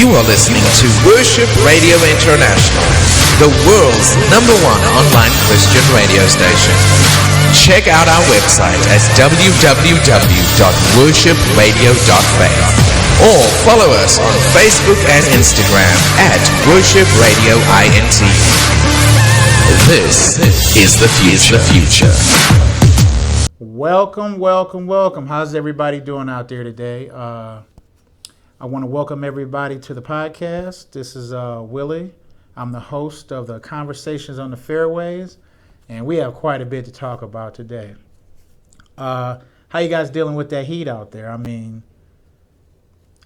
You are listening to Worship Radio International, the world's #1 online Christian radio station. Check out our website at www.worshipradio.faith or follow us on Facebook and Instagram at Worship Radio INT. This is the future. Welcome. How's everybody doing out there today? I want to welcome everybody to the podcast. This is Willie. I'm the host of the Conversations on the Fairways, and we have quite a bit to talk about today. How you guys dealing with that heat out there? I mean,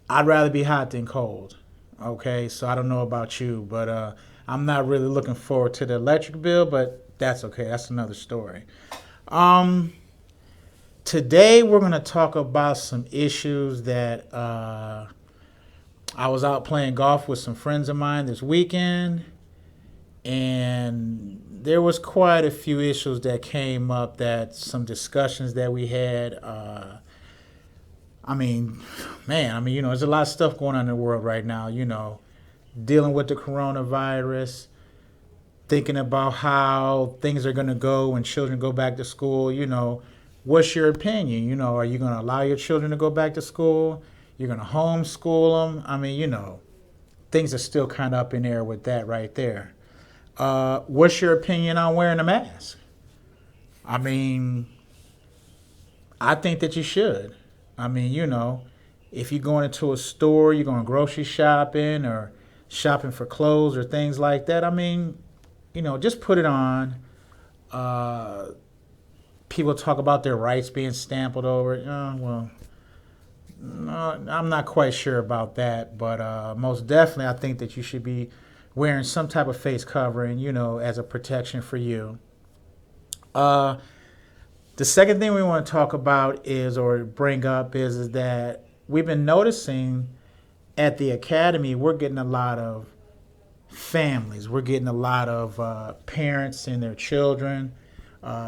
I'd rather be hot than cold. Okay, so I don't know about you, but I'm not really looking forward to the electric bill, but that's okay. That's another story. Today we're going to talk about some issues that I was out playing golf with some friends of mine this weekend, and there was quite a few issues that came up, that some discussions that we had. There's a lot of stuff going on in the world right now, dealing with the coronavirus, thinking about how things are going to go when children go back to school. What's your opinion? Are you going to allow your children to go back to school? You're going to homeschool them? Things are still kind of up in the air with that right there. What's your opinion on wearing a mask? I think that you should. If you're going into a store, you're going grocery shopping or shopping for clothes or things like that, just put it on. People talk about their rights being stampled over it. No, I'm not quite sure about that, but most definitely I think that you should be wearing some type of face covering, as a protection for you. The second thing we want to talk about is that we've been noticing at the academy, we're getting a lot of families. We're getting a lot of parents and their children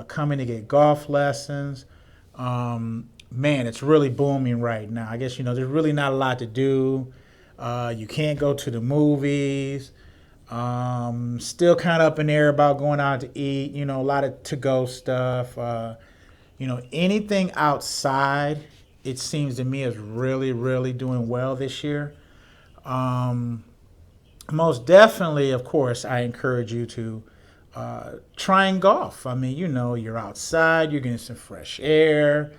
coming to get golf lessons. It's really booming right now. I guess, there's really not a lot to do. You can't go to the movies. Still kind of up in the air about going out to eat, a lot of to-go stuff. Anything outside, it seems to me, is really, really doing well this year. Most definitely, of course, I encourage you to trying golf. You're outside, you're getting some fresh air.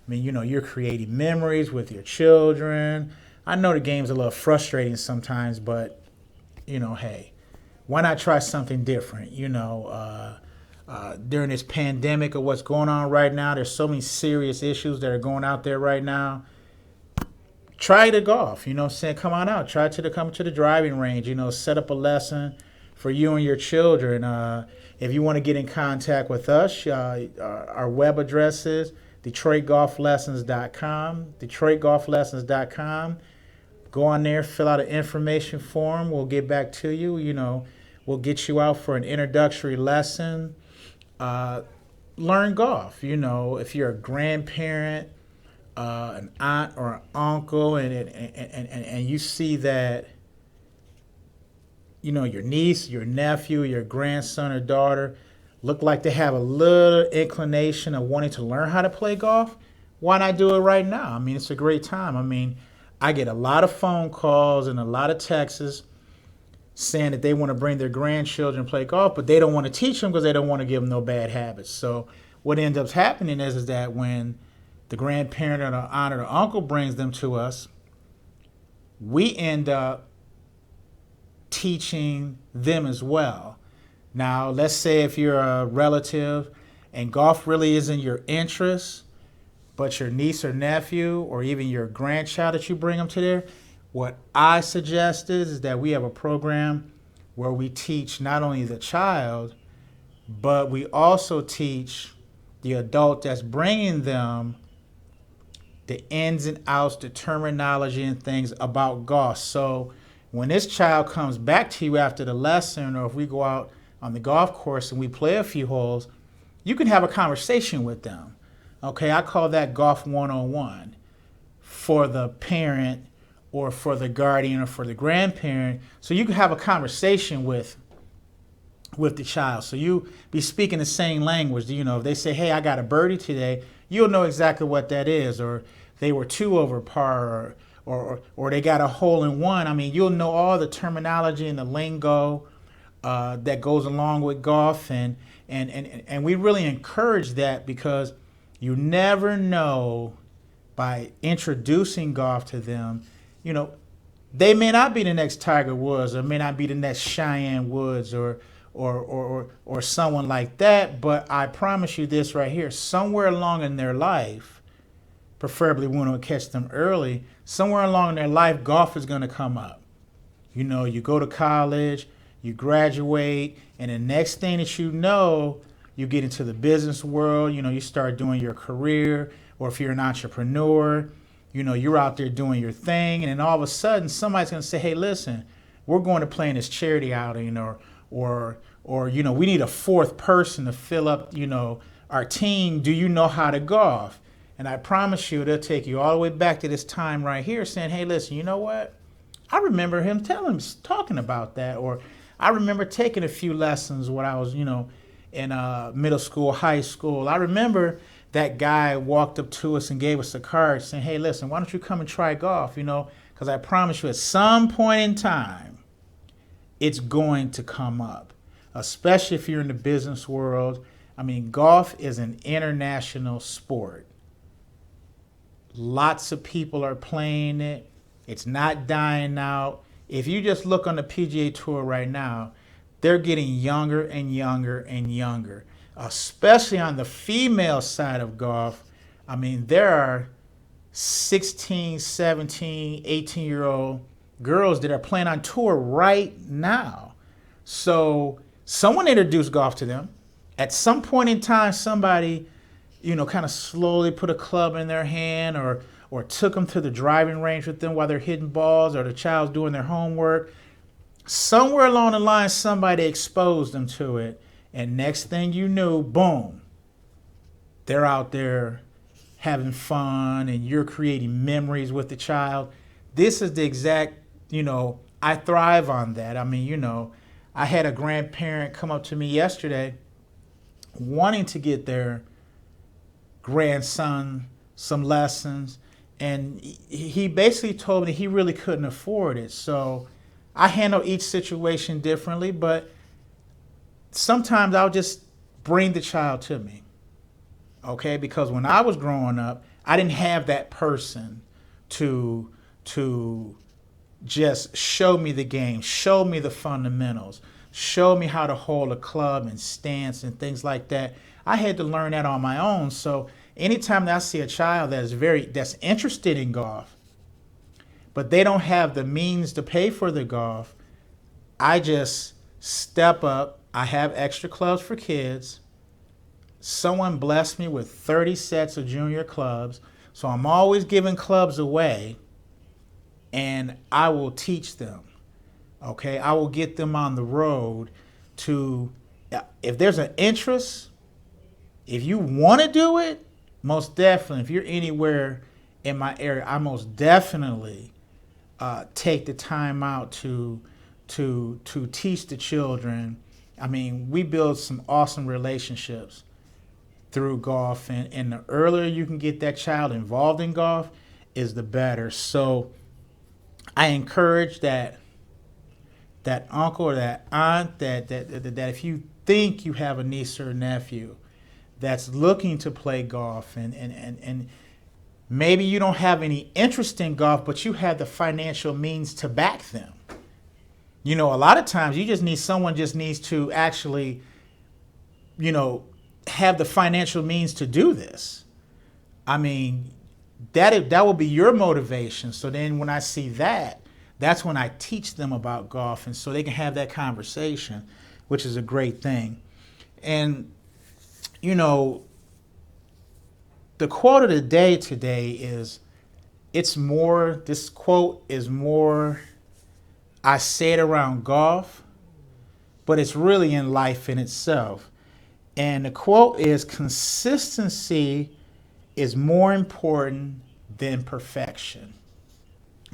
You're creating memories with your children. I know the game's a little frustrating sometimes, but, hey, why not try something different? During this pandemic of what's going on right now, there's so many serious issues that are going out there right now. Try the golf, come on out. Come to the driving range, set up a lesson for you and your children. If you want to get in contact with us, our web address is DetroitGolfLessons.com. Go on there, fill out an information form. We'll get back to you. We'll get you out for an introductory lesson. Learn golf. If you're a grandparent, an aunt or an uncle, and you see that, your niece, your nephew, your grandson or daughter look like they have a little inclination of wanting to learn how to play golf, why not do it right now? It's a great time. I get a lot of phone calls and a lot of texts saying that they want to bring their grandchildren to play golf, but they don't want to teach them because they don't want to give them no bad habits. So what ends up happening is that when the grandparent or the aunt or the uncle brings them to us, we end up teaching them as well. Now, let's say if you're a relative and golf really isn't your interest, but your niece or nephew or even your grandchild that you bring them to there, what I suggest is that we have a program where we teach not only the child, but we also teach the adult that's bringing them the ins and outs, the terminology and things about golf. So when this child comes back to you after the lesson, or if we go out on the golf course and we play a few holes, you can have a conversation with them. Okay, I call that golf 101 for the parent or for the guardian or for the grandparent, so you can have a conversation with the child. So you be speaking the same language. You know, if they say, hey, I got a birdie today, you'll know exactly what that is. Or they were 2 over par, or they got a hole in one. I mean, you'll know all the terminology and the lingo that goes along with golf. And we really encourage that, because you never know, by introducing golf to them, you know, they may not be the next Tiger Woods, or may not be the next Cheyenne Woods, or someone like that. But I promise you this right here: somewhere along in their life, preferably we want to catch them early, somewhere along in their life, golf is going to come up. You know, you go to college, you graduate, and the next thing that you know, you get into the business world. You know, you start doing your career, or if you're an entrepreneur, you know, you're out there doing your thing, and then all of a sudden somebody's going to say, hey, listen, we're going to play in this charity outing, or you know, we need a 4th person to fill up, you know, our team. Do you know how to golf? And I promise you, they'll take you all the way back to this time right here, saying, hey, listen, you know what? I remember him talking about that. Or I remember taking a few lessons when I was, you know, in middle school, high school. I remember that guy walked up to us and gave us a card saying, hey, listen, why don't you come and try golf? You know, because I promise you, at some point in time, it's going to come up, especially if you're in the business world. I mean, golf is an international sport. Lots of people are playing it. It's not dying out. If you just look on the PGA Tour right now, they're getting younger and younger and younger, especially on the female side of golf. I mean, there are 16, 17, 18-year-old girls that are playing on tour right now. So someone introduced golf to them. At some point in time, somebody, you know, kind of slowly put a club in their hand, or took them to the driving range with them while they're hitting balls, or the child's doing their homework. Somewhere along the line, somebody exposed them to it. And next thing you knew, boom, they're out there having fun, and you're creating memories with the child. This is the exact, you know, I thrive on that. I mean, you know, I had a grandparent come up to me yesterday wanting to get their grandson some lessons, and he basically told me that he really couldn't afford it. So I handle each situation differently, but sometimes I'll just bring the child to me, okay? Because when I was growing up, I didn't have that person to just show me the game, show me the fundamentals, show me how to hold a club and stance and things like that. I had to learn that on my own. So anytime that I see a child that's interested in golf, but they don't have the means to pay for the golf, I just step up. I have extra clubs for kids. Someone blessed me with 30 sets of junior clubs, so I'm always giving clubs away, and I will teach them. Okay, I will get them on the road to, if there's an interest, if you want to do it, most definitely, if you're anywhere in my area, I most definitely take the time out to teach the children. I mean, we build some awesome relationships through golf, and the earlier you can get that child involved in golf is the better. So I encourage that uncle or that aunt, that if you think you have a niece or a nephew that's looking to play golf, and maybe you don't have any interest in golf, but you have the financial means to back them. You know, a lot of times someone just needs to actually, you know, have the financial means to do this. I mean, that will be your motivation. So then when I see that, that's when I teach them about golf, and so they can have that conversation, which is a great thing. And, you know, the quote of the day today is, this quote is more, I say it around golf, but it's really in life in itself. And the quote is, consistency is more important than perfection.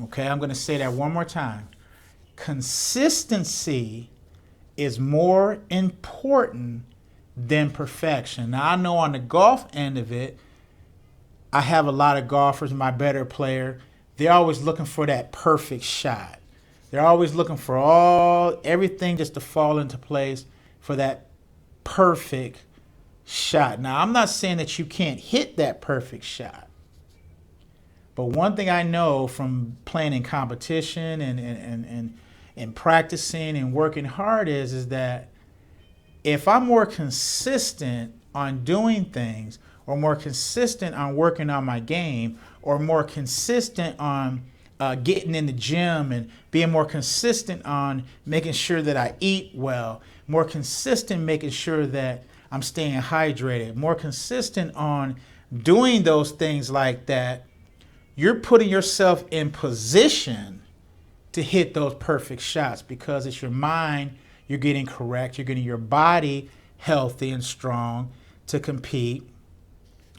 Okay, I'm going to say that one more time. Consistency is more important than perfection. Now, I know on the golf end of it, I have a lot of golfers, my better player, they're always looking for that perfect shot. They're always looking for everything just to fall into place for that perfect shot. Now, I'm not saying that you can't hit that perfect shot. But one thing I know from playing in competition and practicing and working hard is that if I'm more consistent on doing things, or more consistent on working on my game, or more consistent on getting in the gym and being more consistent on making sure that I eat well, more consistent making sure that I'm staying hydrated, more consistent on doing those things like that, you're putting yourself in position to hit those perfect shots because it's your mind you're getting correct, you're getting your body healthy and strong to compete,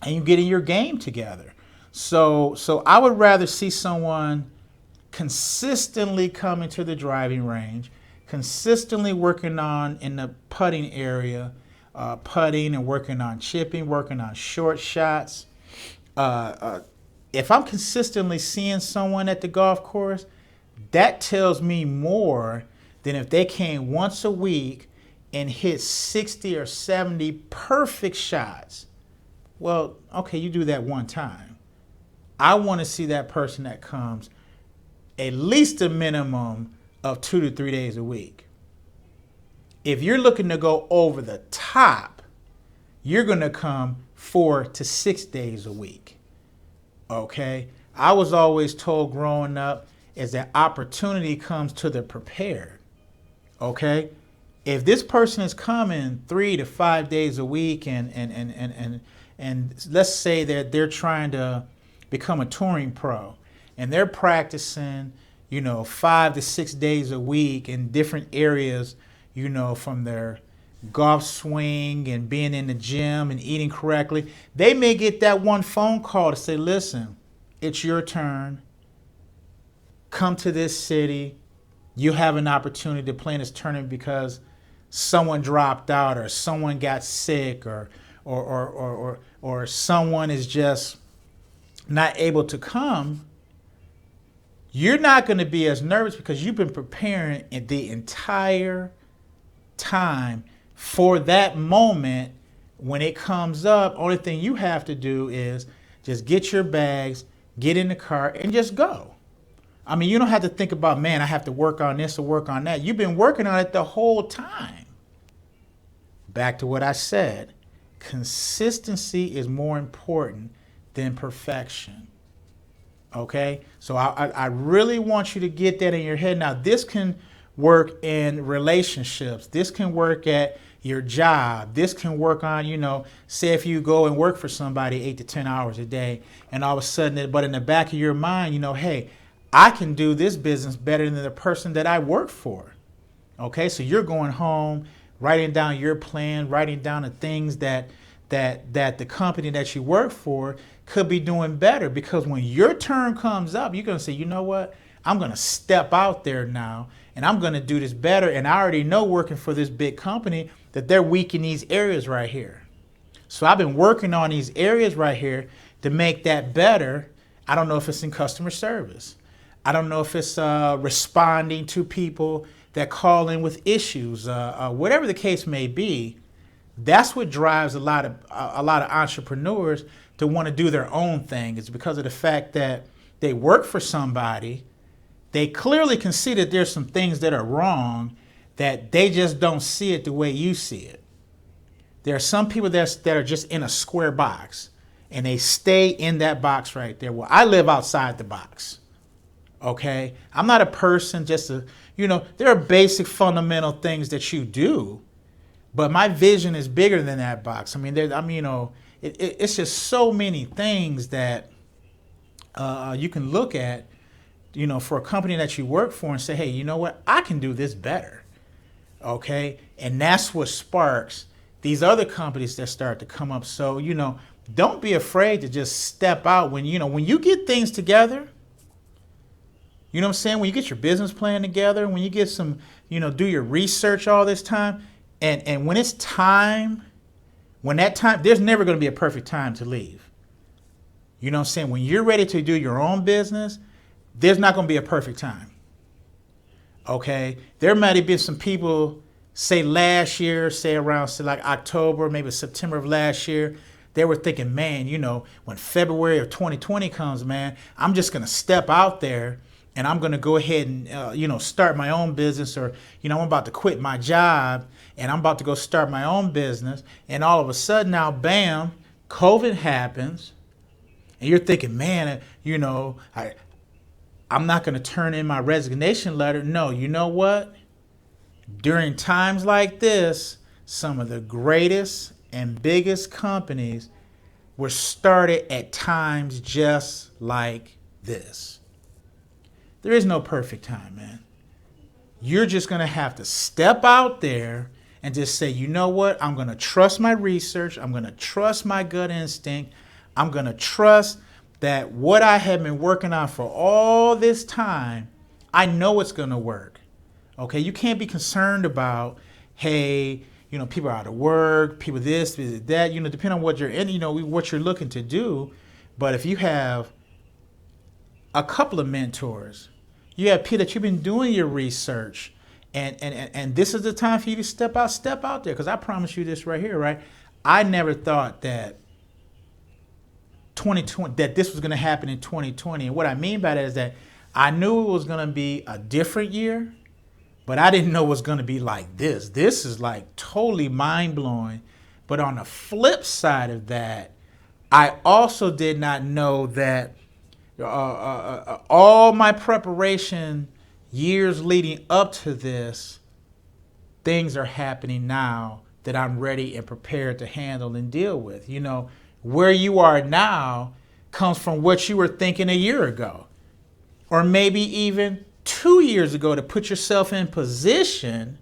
and you're getting your game together. So I would rather see someone consistently coming to the driving range, consistently working on in the putting area, putting and working on chipping, working on short shots. If I'm consistently seeing someone at the golf course, that tells me more than if they came once a week and hit 60 or 70 perfect shots. Well, okay, you do that one time. I want to see that person that comes at least a minimum of 2 to 3 days a week. If you're looking to go over the top, you're going to come 4 to 6 days a week. Okay? I was always told growing up is that opportunity comes to the prepared. Okay? If this person is coming 3 to 5 days a week and let's say that they're trying to become a touring pro and they're practicing, 5 to 6 days a week in different areas, from their golf swing and being in the gym and eating correctly, they may get that one phone call to say, listen, it's your turn. Come to this city. You have an opportunity to play in this tournament because someone dropped out or someone got sick or someone is just not able to come. You're not going to be as nervous because you've been preparing the entire time for that moment. When it comes up, only thing you have to do is just get your bags, get in the car, and just go. I mean, you don't have to think about, man, I have to work on this or work on that. You've been working on it the whole time. Back to what I said. Consistency is more important than perfection. Okay? So I really want you to get that in your head. Now, this can work in relationships. This can work at your job. This can work on, say if you go and work for somebody 8 to 10 hours a day, and all of a sudden, but in the back of your mind, hey, I can do this business better than the person that I work for. Okay, so you're going home, writing down your plan, writing down the things that the company that you work for could be doing better. Because when your turn comes up, you're going to say, you know what? I'm going to step out there now, and I'm going to do this better. And I already know working for this big company that they're weak in these areas right here. So I've been working on these areas right here to make that better. I don't know if it's in customer service. I don't know if it's responding to people that call in with issues, whatever the case may be. That's what drives a lot of entrepreneurs to want to do their own thing. It's because of the fact that they work for somebody. They clearly can see that there's some things that are wrong, that they just don't see it the way you see it. There are some people that are just in a square box, and they stay in that box right there. Well, I live outside the box. Okay, I'm not a person just to, there are basic fundamental things that you do, but my vision is bigger than that box. I mean, it's just so many things that you can look at, for a company that you work for and say, hey, you know what? I can do this better. Okay, and that's what sparks these other companies that start to come up. So, don't be afraid to just step out when you get things together. You know what I'm saying? When you get your business plan together, when you get some, do your research all this time, and when it's time, there's never going to be a perfect time to leave. You know what I'm saying? When you're ready to do your own business, there's not going to be a perfect time. Okay? There might have been some people, say last year, say around like October, maybe September of last year, they were thinking, man, when February of 2020 comes, man, I'm just going to step out there and I'm going to go ahead and, start my own business, or, I'm about to quit my job and I'm about to go start my own business. And all of a sudden now, bam, COVID happens. And you're thinking, man, I'm not going to turn in my resignation letter. No, you know what? During times like this, some of the greatest and biggest companies were started at times just like this. There is no perfect time, man. You're just going to have to step out there and just say, you know what? I'm going to trust my research. I'm going to trust my gut instinct. I'm going to trust that what I have been working on for all this time, I know it's going to work. Okay, you can't be concerned about, hey, people are out of work, people this, that, depending on what you're in, what you're looking to do. But if you have a couple of mentors, you have people that you've been doing your research, and this is the time for you to step out there. Because I promise you this right here, right? I never thought that 2020, that this was going to happen in 2020. And what I mean by that is that I knew it was going to be a different year, but I didn't know it was going to be like this. This is like totally mind-blowing. But on the flip side of that, I also did not know that all my preparation years leading up to this, things are happening now that I'm ready and prepared to handle and deal with. Where you are now comes from what you were thinking a year ago, or maybe even 2 years ago, to put yourself in position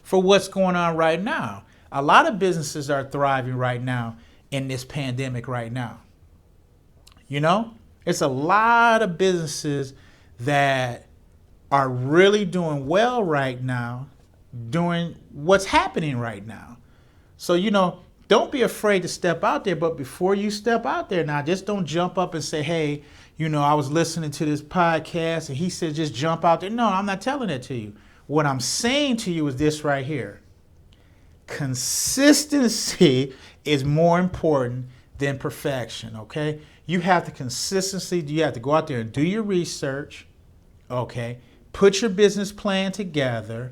for what's going on right now. A lot of businesses are thriving right now in this pandemic right now. It's a lot of businesses that are really doing well right now, doing what's happening right now. So, don't be afraid to step out there. But before you step out there now, just don't jump up and say, hey, I was listening to this podcast and he said just jump out there. No, I'm not telling that to you. What I'm saying to you is this right here. Consistency is more important than perfection, okay? You have the consistency. You have to go out there and do your research, okay? Put your business plan together.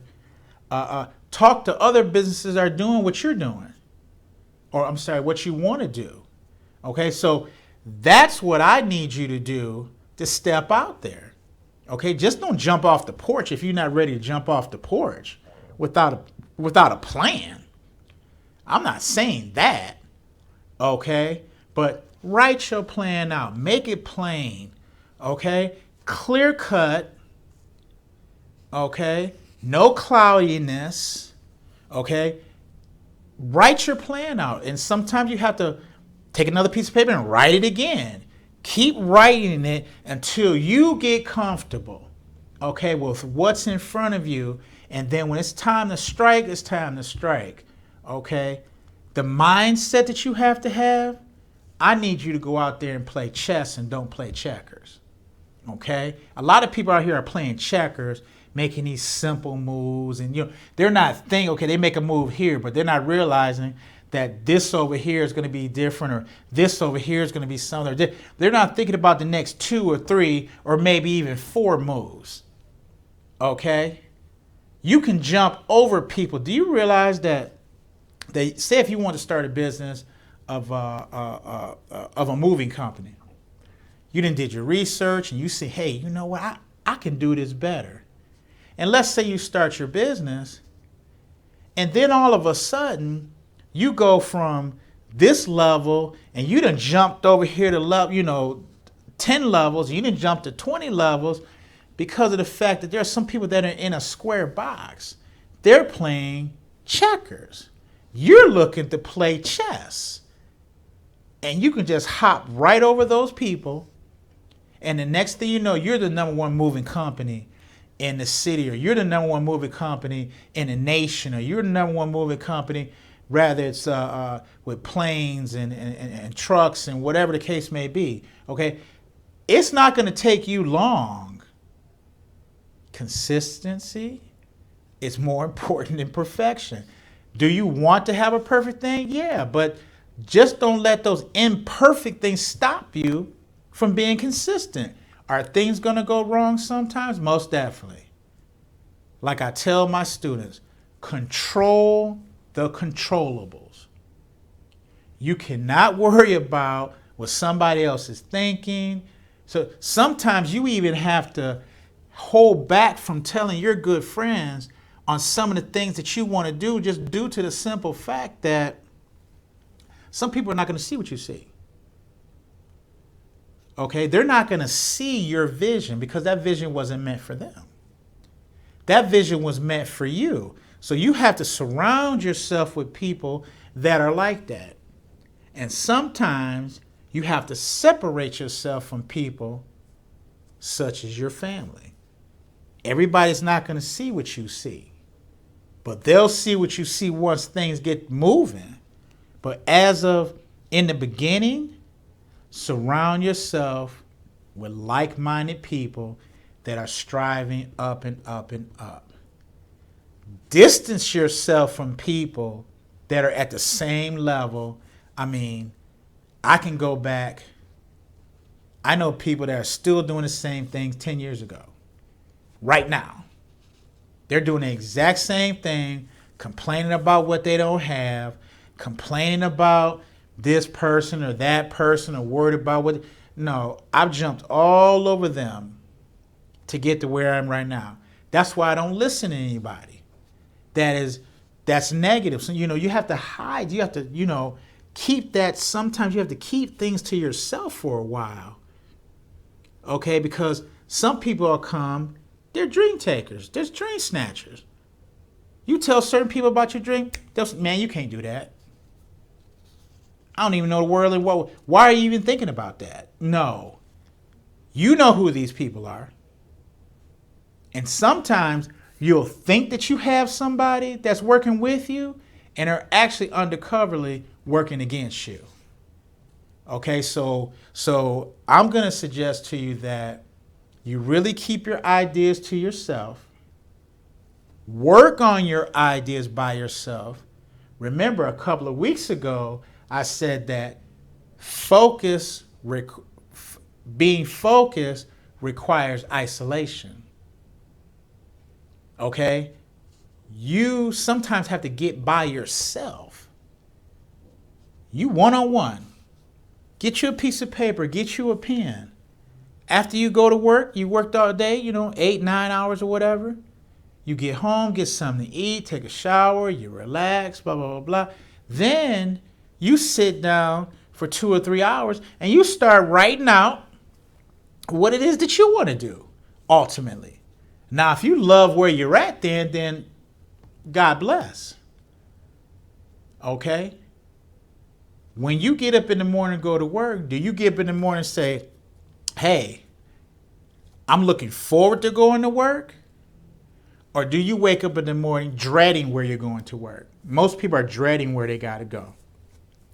Talk to other businesses that are doing what you're doing. Or, what you want to do, okay? So that's what I need you to do, to step out there, okay? Just don't jump off the porch if you're not ready to jump off the porch without a plan. I'm not saying that, okay? But write your plan out. Make it plain, okay? Clear cut, okay? No cloudiness, okay? Write your plan out. And sometimes you have to take another piece of paper and write it again. Keep writing it until you get comfortable, okay, with what's in front of you. And then when it's time to strike, it's time to strike, okay? The mindset that you have to have, I need you to go out there and play chess and don't play checkers, okay? A lot of people out here are playing checkers, making these simple moves, and they're not thinking, okay, they make a move here, but they're not realizing that this over here is going to be different, or this over here is going to be something. They're not thinking about the next 2 or 3 or maybe even 4 moves, okay? You can jump over people. Do you realize that they say if you want to start a business of a moving company, you done did your research and you say, hey, you know what, I can do this better. And let's say you start your business, and then all of a sudden you go from this level and you done jumped over here to level, 10 levels, you done jumped to 20 levels because of the fact that there are some people that are in a square box. They're playing checkers. You're looking to play chess. And you can just hop right over those people And the next thing you know, you're the number one moving company in the city, or you're the number one moving company in the nation, or you're the number one moving company, rather it's with planes and trucks and whatever the case may be. Okay, it's not going to take you long. Consistency is more important than perfection. Do you want to have a perfect thing? Yeah, but just don't let those imperfect things stop you from being consistent. Are things going to go wrong sometimes? Most definitely. Like I tell my students, control the controllables. You cannot worry about what somebody else is thinking. So sometimes you even have to hold back from telling your good friends on some of the things that you want to do, just due to the simple fact that some people are not going to see what you see. Okay, they're not going to see your vision because that vision wasn't meant for them. That vision was meant for you. So you have to surround yourself with people that are like that. And sometimes you have to separate yourself from people such as your family. Everybody's not going to see what you see, but they'll see what you see once things get moving. But as of in the beginning, surround yourself with like-minded people that are striving up and up and up. Distance yourself from people that are at the same level. I mean, I can go back. I know people that are still doing the same things 10 years ago. Right now. They're doing the exact same thing, complaining about what they don't have, complaining about this person or that person, or worried about what. No, I've jumped all over them to get to where I am right now. That's why I don't listen to anybody that's negative. So, you have to hide. You have to, keep that. Sometimes you have to keep things to yourself for a while. Okay, because some people will come, they're dream takers, they're dream snatchers. You tell certain people about your dream, they'll say, man, you can't do that. I don't even know the word. Why are you even thinking about that? No. You know who these people are. And sometimes you'll think that you have somebody that's working with you and are actually undercoverly working against you. Okay, so I'm going to suggest to you that you really keep your ideas to yourself. Work on your ideas by yourself. Remember, a couple of weeks ago, I said that being focused requires isolation. Okay? You sometimes have to get by yourself. You one-on-one. Get you a piece of paper, get you a pen. After you go to work, you worked all day, 8, 9 hours or whatever. You get home, get something to eat, take a shower, you relax, blah, blah, blah, blah. Then you sit down for 2 or 3 hours and you start writing out what it is that you want to do, ultimately. Now, if you love where you're at, then God bless. Okay? When you get up in the morning and go to work, do you get up in the morning and say, hey, I'm looking forward to going to work? Or do you wake up in the morning dreading where you're going to work? Most people are dreading where they got to go.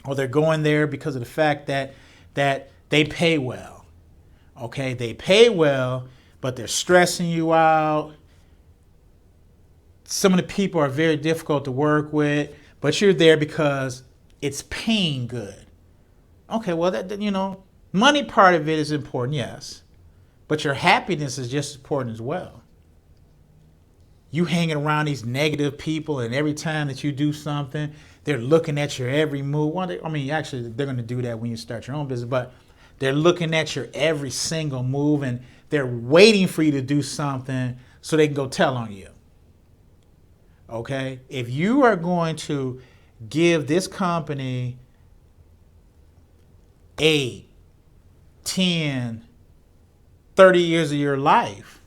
Or they're going there because of the fact that they pay well. Okay, they pay well, but they're stressing you out. Some of the people are very difficult to work with, but you're there because it's paying good. Okay, well, money part of it is important, yes. But your happiness is just as important as well. You hanging around these negative people, and every time that you do something, they're looking at your every move. Actually, they're going to do that when you start your own business, but they're looking at your every single move, and they're waiting for you to do something so they can go tell on you. Okay? If you are going to give this company 8, 10, 30 years of your life,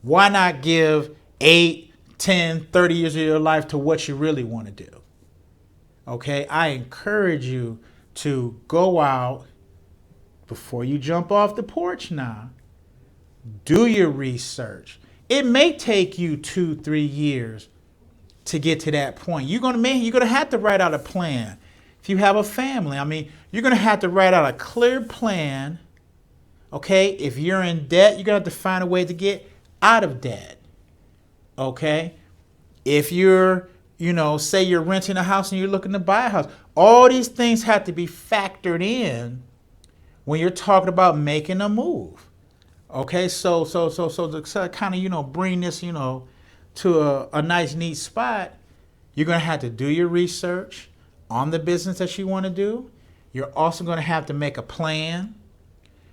why not give 8, 10, 30 years of your life to what you really want to do? Okay, I encourage you to go out, before you jump off the porch now, do your research. It may take you 2-3 years to get to that point. You're gonna have to write out a plan. If you have a family, I mean, you're gonna have to write out a clear plan. Okay, if you're in debt, you're gonna have to find a way to get out of debt. Okay, if you're, say you're renting a house and you're looking to buy a house, all these things have to be factored in when you're talking about making a move. Okay, so to kind of bring this to a nice neat spot, you're gonna have to do your research on the business that you want to do. You're also gonna have to make a plan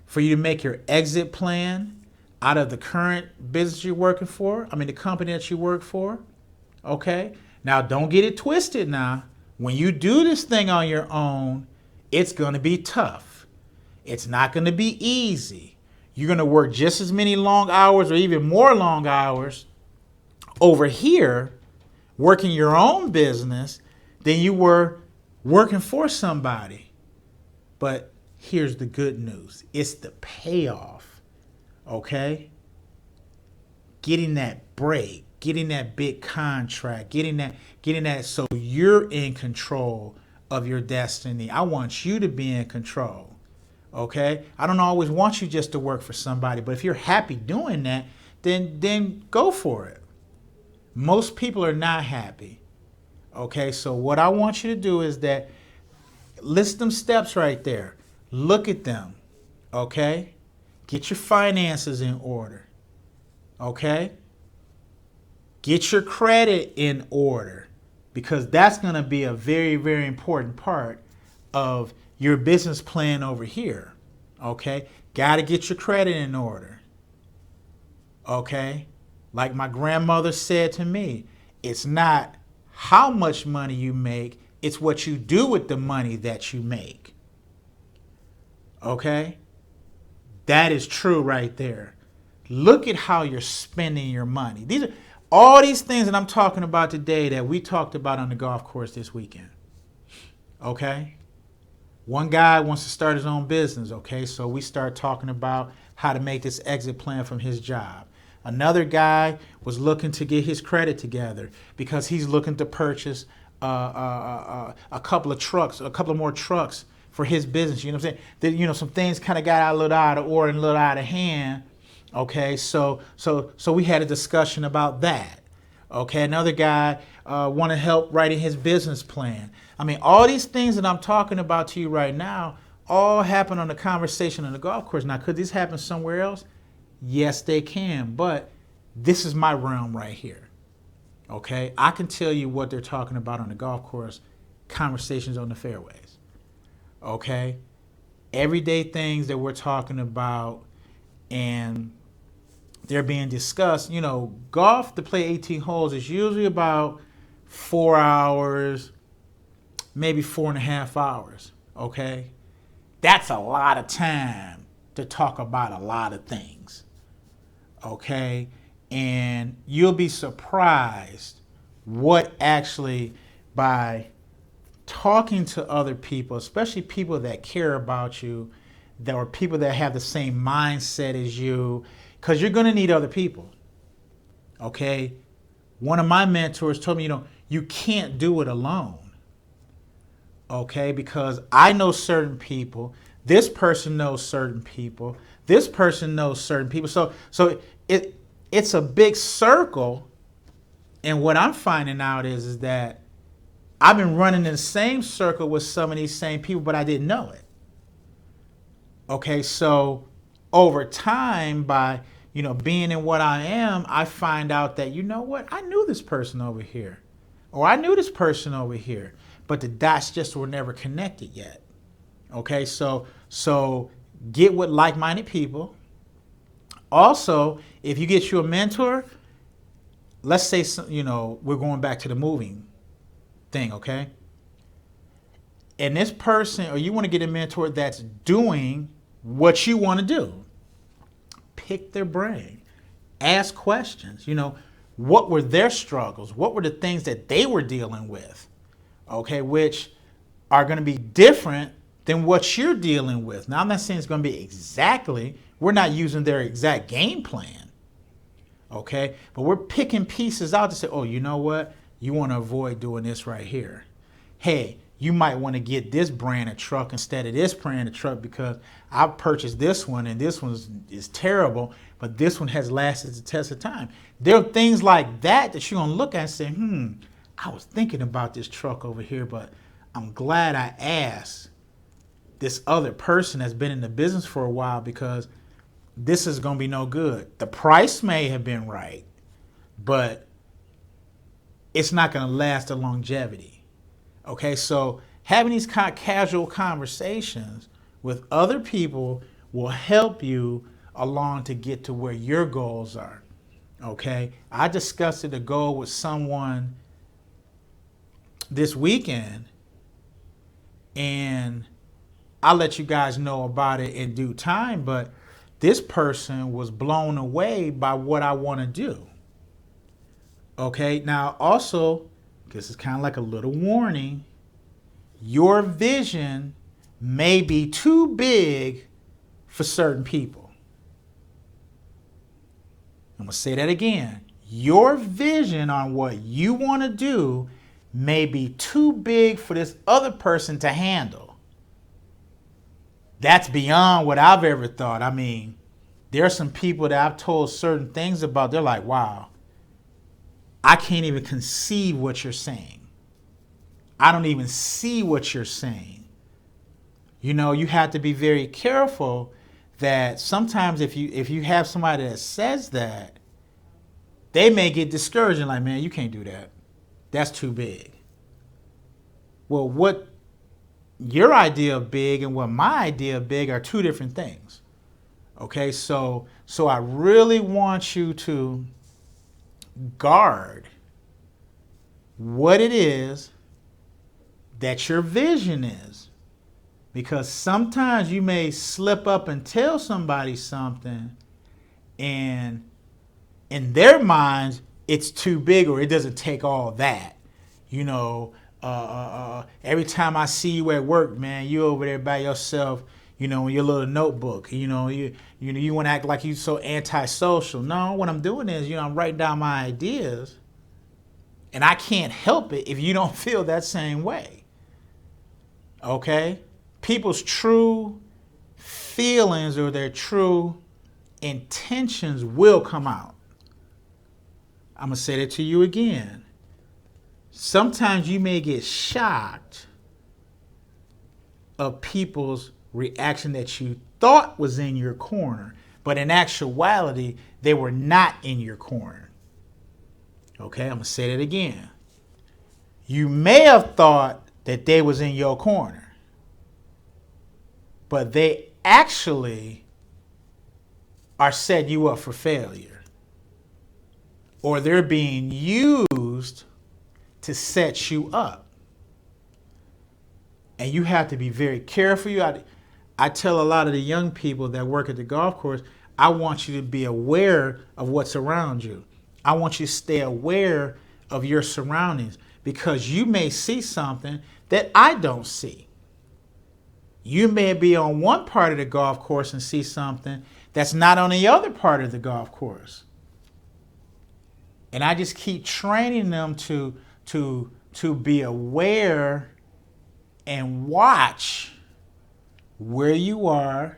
for you to make your exit plan out of the current business you're working for. I mean, the company that you work for. Okay, now don't get it twisted. Now, when you do this thing on your own, it's gonna be tough. It's not gonna be easy. You're going to work just as many long hours or even more long hours over here working your own business than you were working for somebody. But here's the good news. It's the payoff, okay? Getting that break, getting that big contract, getting that so you're in control of your destiny. I want you to be in control. Okay, I don't always want you just to work for somebody, but if you're happy doing that, then go for it. Most people are not happy. Okay, so what I want you to do is that list them steps right there. Look at them. Okay, get your finances in order. Okay, get your credit in order, because that's going to be a very, very important part of your business plan over here. Okay, got to get your credit in order. Okay, like my grandmother said to me, it's not how much money you make, it's what you do with the money that you make. Okay, that is true right there. Look at how you're spending your money. These are all these things that I'm talking about today that we talked about on the golf course this weekend. Okay. One guy wants to start his own business, okay? So we start talking about how to make this exit plan from his job. Another guy was looking to get his credit together because he's looking to purchase a couple of trucks, a couple of more trucks for his business. You know what I'm saying? That, some things kind of got a little out of order and a little out of hand. Okay, so we had a discussion about that. Okay, another guy want to help writing his business plan. I mean, all these things that I'm talking about to you right now all happen on the conversation on the golf course. Now, could this happen somewhere else? Yes, they can, but this is my realm right here. Okay, I can tell you what they're talking about on the golf course, conversations on the fairways. Okay, everyday things that we're talking about and they're being discussed. Golf to play 18 holes is usually about 4 hours, maybe 4.5 hours. Okay, that's a lot of time to talk about a lot of things. Okay, and you'll be surprised what actually, by talking to other people, especially people that care about you, that are people that have the same mindset as you, because you're going to need other people. Okay, one of my mentors told me, you can't do it alone. Okay, because I know certain people, this person knows certain people, this person knows certain people. So it's a big circle. And what I'm finding out is that I've been running in the same circle with some of these same people, but I didn't know it. Okay, so over time, by being in what I am, I find out that, I knew this person over here, or I knew this person over here, but the dots just were never connected yet. Okay, so get with like-minded people. Also, if you get you a mentor, let's say, we're going back to the moving thing, okay? And this person, or you want to get a mentor that's doing what you want to do. Pick their brain. Ask questions. What were their struggles? What were the things that they were dealing with? Okay, which are going to be different than what you're dealing with. Now, I'm not saying it's going to be exactly, we're not using their exact game plan, okay? But we're picking pieces out to say, oh, you know what? You want to avoid doing this right here. Hey, you might want to get this brand of truck instead of this brand of truck because I've purchased this one and this one is terrible, but this one has lasted the test of time. There are things like that that you're going to look at and say, I was thinking about this truck over here, but I'm glad I asked this other person that's been in the business for a while because this is going to be no good. The price may have been right, but it's not going to last the longevity. Okay, so having these kind of casual conversations with other people will help you along to get to where your goals are. Okay, I discussed a goal with someone this weekend, and I'll let you guys know about it in due time, but this person was blown away by what I want to do. Okay, now also, this is kind of like a little warning. Your vision may be too big for certain people. I'm going to say that again. Your vision on what you want to do may be too big for this other person to handle. That's beyond what I've ever thought. I mean, there are some people that I've told certain things about. They're like, wow, I can't even conceive what you're saying. I don't even see what you're saying. You know, you have to be very careful that sometimes if you have somebody that says that, they may get discouraged and like, man, you can't do that. That's too big. Well, what your idea of big and what my idea of big are two different things. Okay, so I really want you to guard what it is that your vision is, because sometimes you may slip up and tell somebody something and in their minds it's too big or it doesn't take all that. You know, every time I see you at work, man, you over there by yourself, you know, in your little notebook, you want to act like you're so antisocial. No, what I'm doing is, I'm writing down my ideas, and I can't help it if you don't feel that same way. Okay? People's true feelings or their true intentions will come out. I'm going to say that to you again. Sometimes you may get shocked of people's reaction that you thought was in your corner, but in actuality, they were not in your corner. Okay, I'm going to say that again. You may have thought that they was in your corner, but they actually are setting you up for failure, or they're being used to set you up. And you have to be very careful. I tell a lot of the young people that work at the golf course, I want you to be aware of what's around you. I want you to stay aware of your surroundings, because you may see something that I don't see. You may be on one part of the golf course and see something that's not on the other part of the golf course. And I just keep training them to be aware and watch where you are.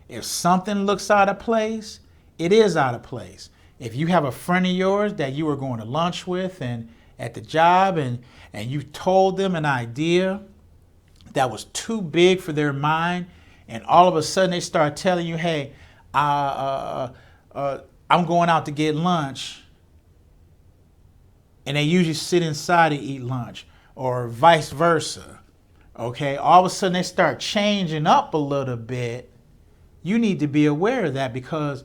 If something looks out of place, it is out of place. If you have a friend of yours that you were going to lunch with and at the job and you told them an idea that was too big for their mind, and all of a sudden they start telling you, hey, I'm going out to get lunch, and they usually sit inside to eat lunch, or vice versa. Okay, all of a sudden they start changing up a little bit. You need to be aware of that, because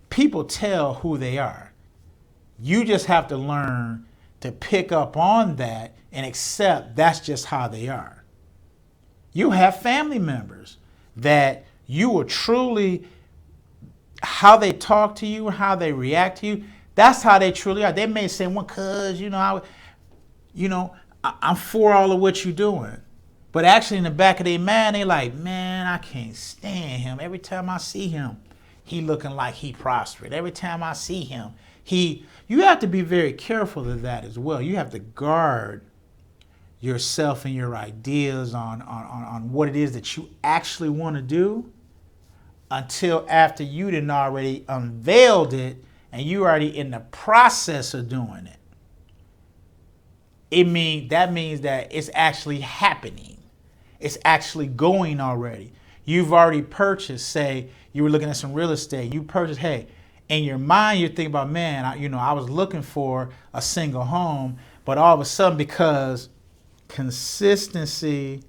people tell who they are. You just have to learn to pick up on that and accept that's just how they are. You have family members that you will truly, how they talk to you, how they react to you, that's how they truly are. They may say, well, cuz, I'm for all of what you're doing. But actually in the back of their mind, they like, man, I can't stand him. Every time I see him, he looking like he prospered. Every time I see him, you have to be very careful of that as well. You have to guard yourself and your ideas on what it is that you actually want to do until after you done already unveiled it and you already in the process of doing it. That means that it's actually happening. It's actually going already. You've already purchased, say you were looking at some real estate, you purchased, hey, in your mind you're thinking about, man, I was looking for a single home, but all of a sudden, because consistency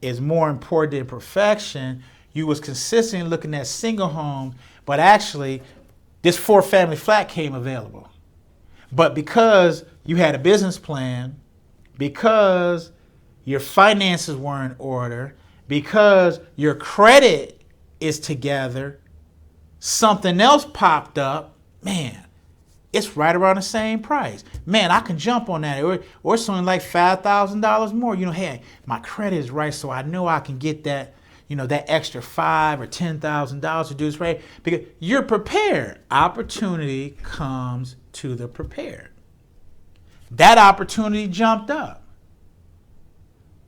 is more important than perfection, you was consistently looking at single home, but actually this 4-family flat came available. But because you had a business plan, because your finances were in order, because your credit is together, something else popped up, man, it's right around the same price. Man, I can jump on that. Or it's only like $5,000 more. Hey, my credit is right, so I know I can get that, that extra $5,000 or $10,000 to do this right. Because you're prepared. Opportunity comes to the prepared. That opportunity jumped up.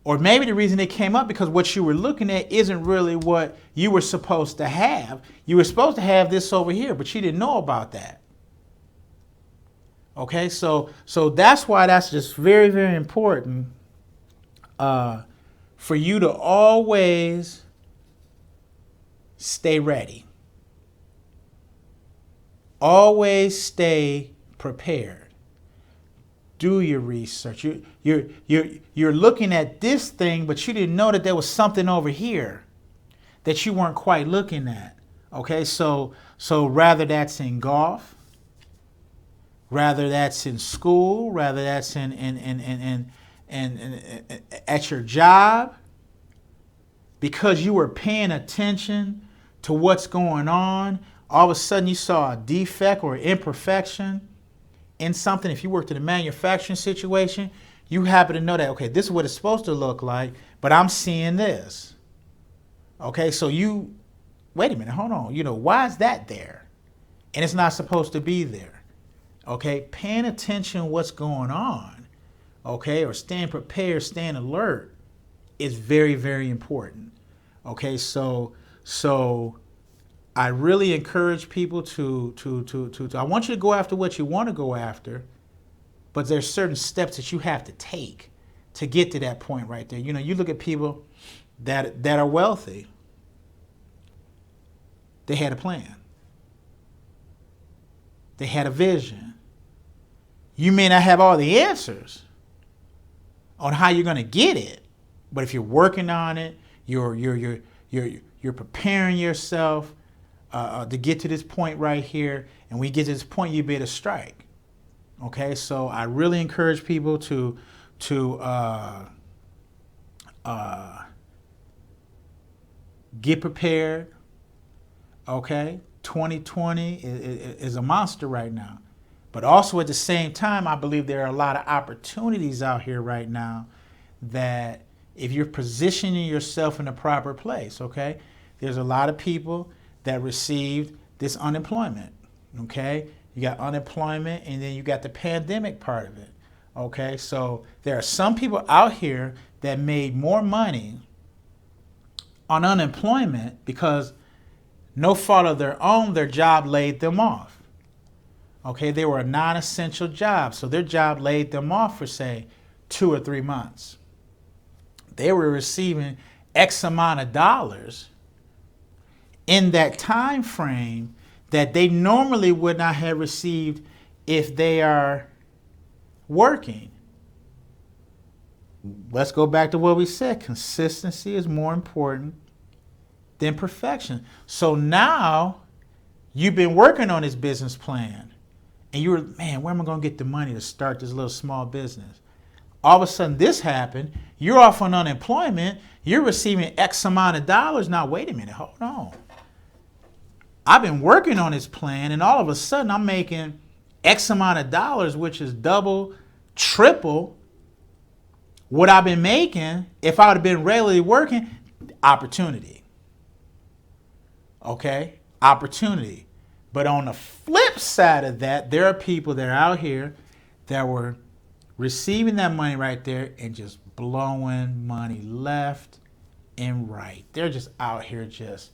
Or maybe the reason it came up because what you were looking at isn't really what you were supposed to have. You were supposed to have this over here, but you didn't know about that. Okay, so that's why that's just very, very important for you to always stay ready. Always stay prepared. Do your research. You're looking at this thing, but you didn't know that there was something over here that you weren't quite looking at. Okay, so rather that's in golf, rather that's in school, rather that's in at your job, because you were paying attention to what's going on, all of a sudden you saw a defect or imperfection in something. If you worked in a manufacturing situation, you happen to know that, okay, this is what it's supposed to look like, but I'm seeing this. Okay, so wait a minute, hold on. Why is that there? And it's not supposed to be there. Okay, paying attention to what's going on, okay, or staying prepared, staying alert is very, very important. Okay, so I really encourage people to I want you to go after what you want to go after, but there's certain steps that you have to take to get to that point right there. You look at people that are wealthy. They had a plan. They had a vision. You may not have all the answers on how you're going to get it, but if you're working on it, you're preparing yourself to get to this point right here, and when you get to this point, you be able to strike. Okay, so I really encourage people to get prepared. Okay, 2020 is a monster right now, but also at the same time, I believe there are a lot of opportunities out here right now that if you're positioning yourself in the proper place, okay, there's a lot of people that received this unemployment, okay? You got unemployment, and then you got the pandemic part of it, okay? So there are some people out here that made more money on unemployment because no fault of their own, their job laid them off, okay? They were a non-essential job, so their job laid them off for, say, 2 or 3 months. They were receiving X amount of dollars in that time frame that they normally would not have received if they are working. Let's go back to what we said. Consistency is more important than perfection. So now you've been working on this business plan and you were, man, where am I going to get the money to start this little small business? All of a sudden this happened. You're off on unemployment. You're receiving X amount of dollars. Now, wait a minute. Hold on. I've been working on this plan, and all of a sudden I'm making X amount of dollars, which is double, triple What I've been making, if I would have been regularly working, opportunity. Okay? Opportunity. But on the flip side of that, there are people that are out here that were receiving that money right there and just blowing money left and right. They're just out here just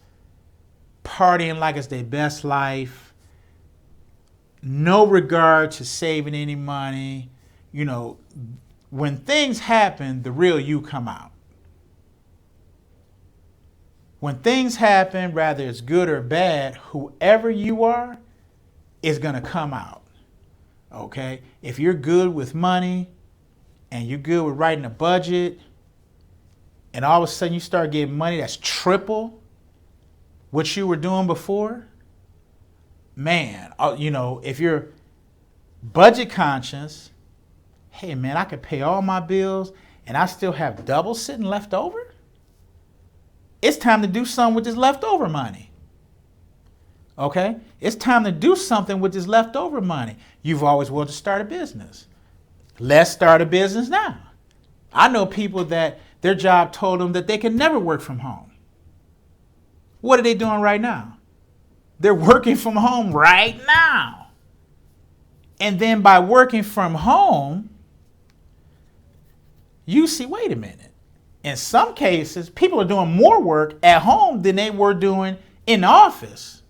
partying like it's their best life. No regard to saving any money. You know, when things happen, the real you come out. When things happen, whether it's good or bad, whoever you are is going to come out. Okay? If you're good with money and you're good with writing a budget, and all of a sudden you start getting money that's triple what you were doing before, man, you know, if you're budget conscious, hey man, I could pay all my bills and I still have double sitting left over. It's time to do something with this leftover money. Okay? It's time to do something with this leftover money. You've always wanted to start a business. Let's start a business now. I know people that their job told them that they can never work from home. What are they doing right now? They're working from home right now. And then by working from home, you see, wait a minute. In some cases, people are doing more work at home than they were doing in the office.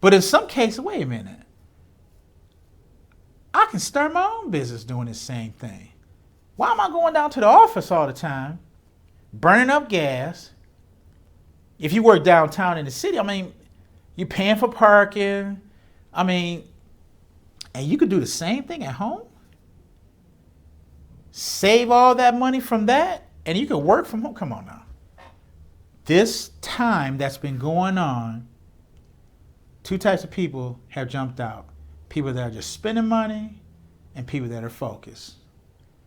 But in some cases, wait a minute. I can start my own business doing the same thing. Why am I going down to the office all the time, burning up gas? If you work downtown in the city, I mean, you're paying for parking. I mean, and you could do the same thing at home. Save all that money from that, and you can work from home. Come on now. This time that's been going on, two types of people have jumped out. People that are just spending money and people that are focused.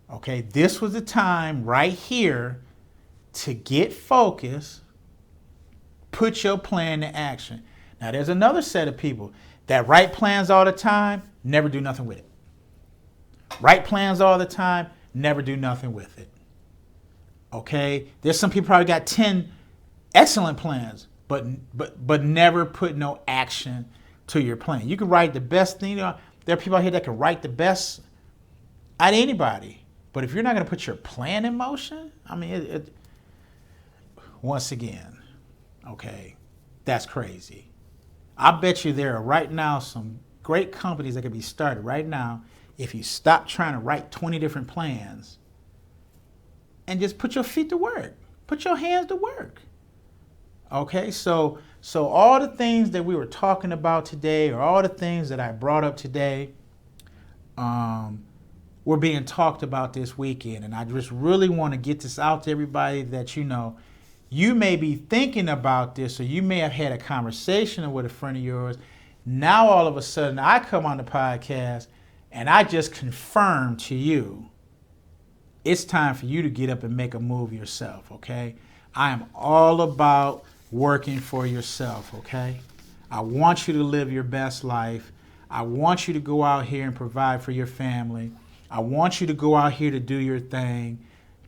Okay, this was the time right here to get focused, put your plan to action. Now there's another set of people that write plans all the time, never do nothing with it. Write plans all the time, never do nothing with it. Okay, there's some people probably got 10 excellent plans, but never put no action to your plan. You can write the best thing. There are people out here that can write the best out of anybody. But if you're not going to put your plan in motion, I mean, once again, okay, that's crazy. I bet you there are right now some great companies that could be started right now if you stop trying to write 20 different plans and just put your feet to work. Put your hands to work. Okay, so all the things that we were talking about today, or all the things that I brought up today, were being talked about this weekend. And I just really want to get this out to everybody that, you know, you may be thinking about this, or you may have had a conversation with a friend of yours. Now all of a sudden I come on the podcast and I just confirm to you, it's time for you to get up and make a move yourself, okay? I am all about working for yourself, okay? I want you to live your best life. I want you to go out here and provide for your family. I want you to go out here to do your thing.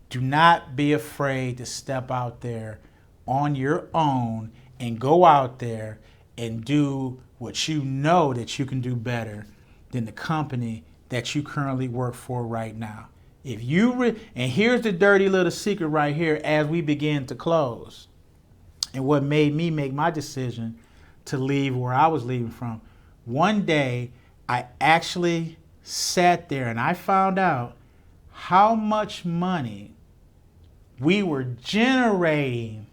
Do not be afraid to step out there on your own and go out there and do what you know that you can do better than the company that you currently work for right now. If you and here's the dirty little secret right here as we begin to close. And what made me make my decision to leave where I was leaving from. One day, I actually sat there and I found out how much money we were generating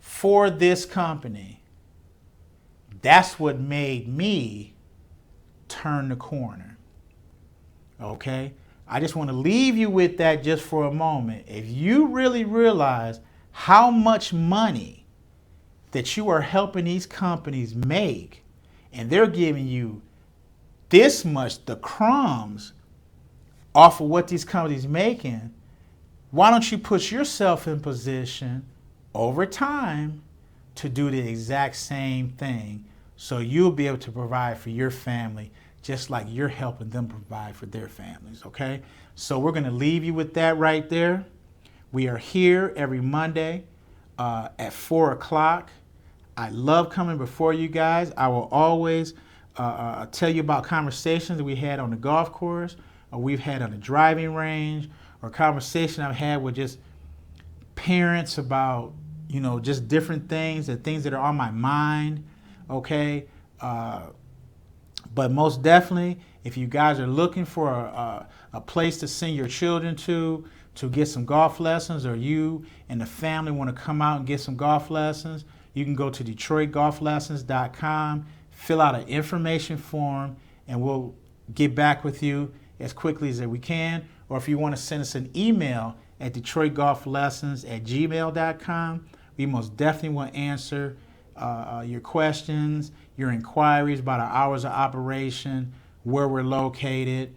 for this company. That's what made me turn the corner. Okay? I just want to leave you with that just for a moment. If you really realize how much money that you are helping these companies make, and they're giving you this much, the crumbs off of what these companies making, why don't you put yourself in position over time to do the exact same thing so you'll be able to provide for your family just like you're helping them provide for their families, okay? So we're going to leave you with that right there. We are here every Monday at 4 o'clock. I love coming before you guys. I will always tell you about conversations that we had on the golf course, or we've had on the driving range, or conversation I've had with just parents about, you know, just different things and things that are on my mind, okay? But most definitely, if you guys are looking for a place to send your children to get some golf lessons, or you and the family want to come out and get some golf lessons, you can go to DetroitGolfLessons.com, fill out an information form, and we'll get back with you as quickly as we can. Or if you want to send us an email at DetroitGolfLessons@gmail.com, we most definitely will answer your questions, your inquiries about our hours of operation, where we're located,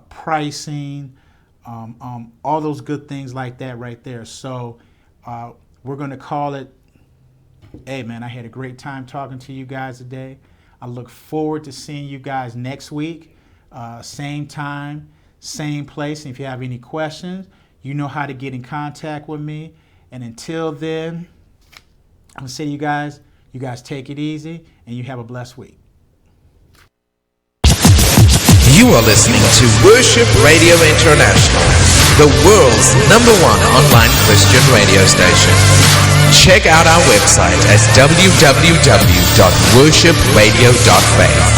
pricing, all those good things like that right there. So we're going to call it, hey man, I had a great time talking to you guys today. I look forward to seeing you guys next week, same time, same place. And if you have any questions, you know how to get in contact with me. And until then, I'm going to say to you guys take it easy, and you have a blessed week. You are listening to Worship Radio International, the world's #1 online Christian radio station. Check out our website at www.worshipradio.faith,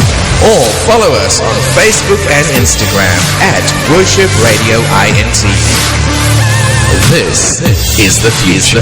or follow us on Facebook and Instagram at Worship Radio INT. This is the future.